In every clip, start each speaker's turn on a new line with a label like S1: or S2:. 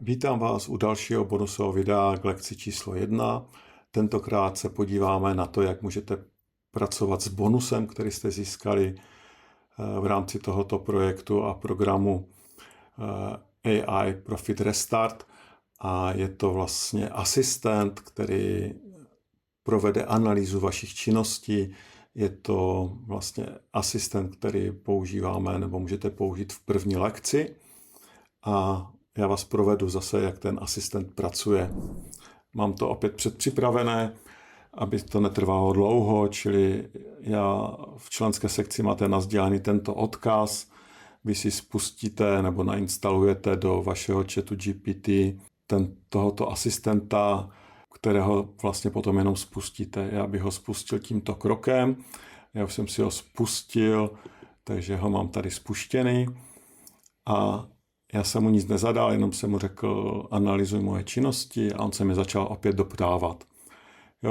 S1: Vítám vás u dalšího bonusového videa k lekci číslo 1. Tentokrát se podíváme na to, jak můžete pracovat s bonusem, který jste získali v rámci tohoto projektu a programu AI Profit Restart. A je to vlastně asistent, který provede analýzu vašich činností. Je to vlastně asistent, který používáme nebo můžete použít v první lekci. A já vás provedu zase, jak ten asistent pracuje. Mám to opět předpřipravené, aby to netrvalo dlouho, čili v členské sekci máte nasdílený tento odkaz. Vy si spustíte nebo nainstalujete do vašeho chatu GPT tohoto asistenta, kterého vlastně potom jenom spustíte. Já bych ho spustil tímto krokem. Já už jsem si ho spustil, takže ho mám tady spuštěný. A já jsem mu nic nezadal, jenom jsem mu řekl, analyzuj moje činnosti a on se mi začal opět doptávat.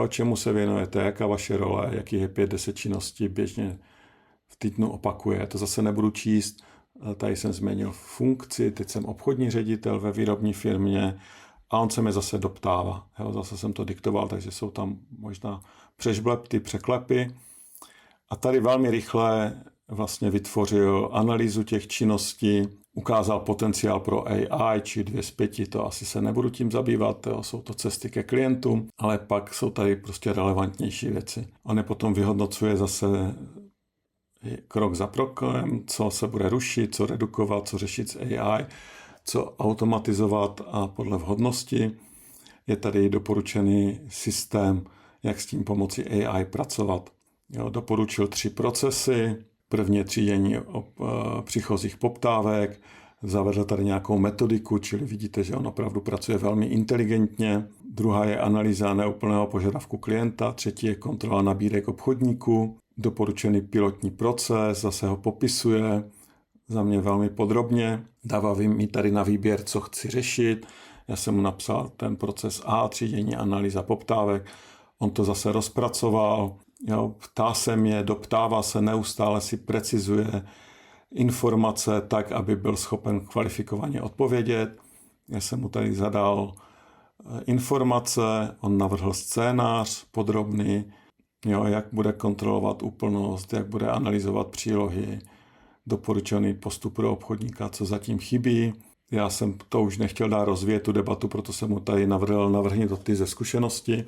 S1: Čemu se věnujete, jaká vaše role, jakých je 5-10 činností běžně v týdnu opakuje. To zase nebudu číst, tady jsem změnil funkci, teď jsem obchodní ředitel ve výrobní firmě a on se mi zase doptává. Zase jsem to diktoval, takže jsou tam možná přežblepty, překlepy. A tady velmi rychle vlastně vytvořil analýzu těch činností, ukázal potenciál pro AI, či 2 z 5, to asi se nebudu tím zabývat, jsou to cesty ke klientům, ale pak jsou tady prostě relevantnější věci. On je potom vyhodnocuje zase krok za krokem, co se bude rušit, co redukovat, co řešit s AI, co automatizovat a podle vhodnosti. Je tady doporučený systém, jak s tím pomocí AI pracovat. Doporučil 3 procesy. První třídění příchozích poptávek, zavedl tady nějakou metodiku, čili vidíte, že on opravdu pracuje velmi inteligentně. Druhá je analýza neúplného požadavku klienta, třetí je kontrola nabídek obchodníků, doporučený pilotní proces, zase ho popisuje za mě velmi podrobně, dává mi tady na výběr, co chci řešit. Já jsem mu napsal ten proces A, třídění, analýza poptávek, on to zase rozpracoval. Ptá se mě, doptává se, neustále si precizuje informace tak, aby byl schopen kvalifikovaně odpovědět. Já jsem mu tady zadal informace, on navrhl scénář podrobný, jak bude kontrolovat úplnost, jak bude analyzovat přílohy, doporučený postup pro obchodníka, co zatím chybí. Já jsem to už nechtěl dát rozvíjet tu debatu, proto jsem mu tady navrhni to ty ze zkušenosti.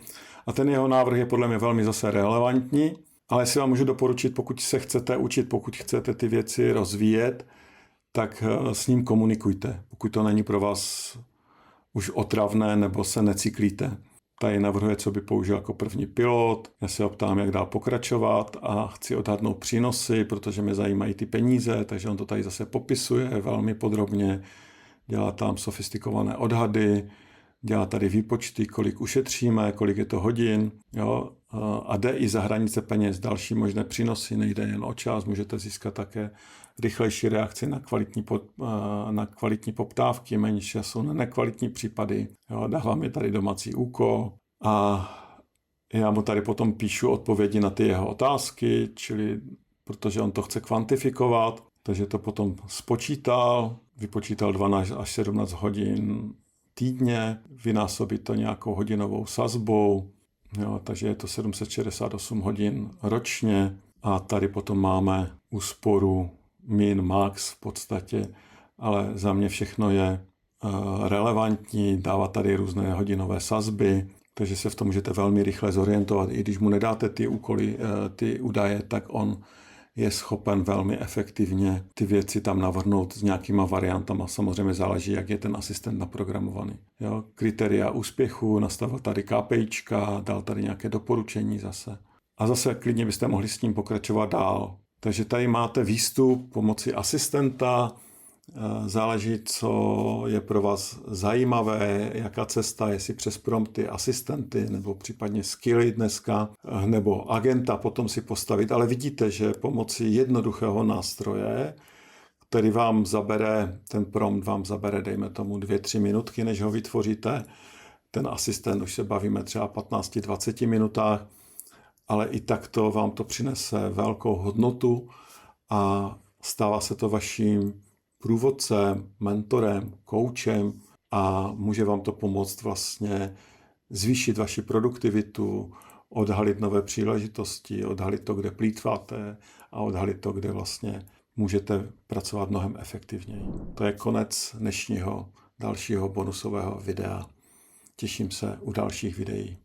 S1: A ten jeho návrh je podle mě velmi zase relevantní, ale si vám můžu doporučit, pokud se chcete učit, pokud chcete ty věci rozvíjet, tak s ním komunikujte, pokud to není pro vás už otravné nebo se necyklíte. Tady navrhuje, co by použil jako první pilot, já se ho ptám, jak dál pokračovat a chci odhadnout přínosy, protože mě zajímají ty peníze, takže on to tady zase popisuje velmi podrobně, dělá tam sofistikované odhady, dělá tady výpočty, kolik ušetříme, kolik je to hodin, a jde i za hranice peněz, další možné přínosy, nejde jen o čas, můžete získat také rychlejší reakci na kvalitní poptávky, méně času na nekvalitní případy. Dává mi tady domácí úkol a já mu tady potom píšu odpovědi na ty jeho otázky, čili protože on to chce kvantifikovat, takže to potom vypočítal 12 až 17 hodin týdně, vynásobí to nějakou hodinovou sazbou, takže je to 768 hodin ročně a tady potom máme úsporu min, max v podstatě, ale za mě všechno je relevantní, dává tady různé hodinové sazby, takže se v tom můžete velmi rychle zorientovat. I když mu nedáte ty údaje, tak on je schopen velmi efektivně ty věci tam navrhnout s nějakýma variantama. Samozřejmě záleží, jak je ten asistent naprogramovaný. Kritéria úspěchu, nastavil tady KPIčka, dal tady nějaké doporučení zase. A zase klidně byste mohli s tím pokračovat dál. Takže tady máte výstup pomocí asistenta, záleží, co je pro vás zajímavé, jaká cesta, jestli přes prompty, asistenty nebo případně skilly dneska, nebo agenta potom si postavit. Ale vidíte, že pomocí jednoduchého nástroje, který vám zabere, ten prompt vám zabere, dejme tomu 2-3 minutky, než ho vytvoříte. Ten asistent už se bavíme třeba 15-20 minutách, ale i takto vám to přinese velkou hodnotu a stává se to vaším průvodcem, mentorem, koučem a může vám to pomoct vlastně zvýšit vaši produktivitu, odhalit nové příležitosti, odhalit to, kde plýtváte a odhalit to, kde vlastně můžete pracovat mnohem efektivněji. To je konec dnešního dalšího bonusového videa. Těším se u dalších videí.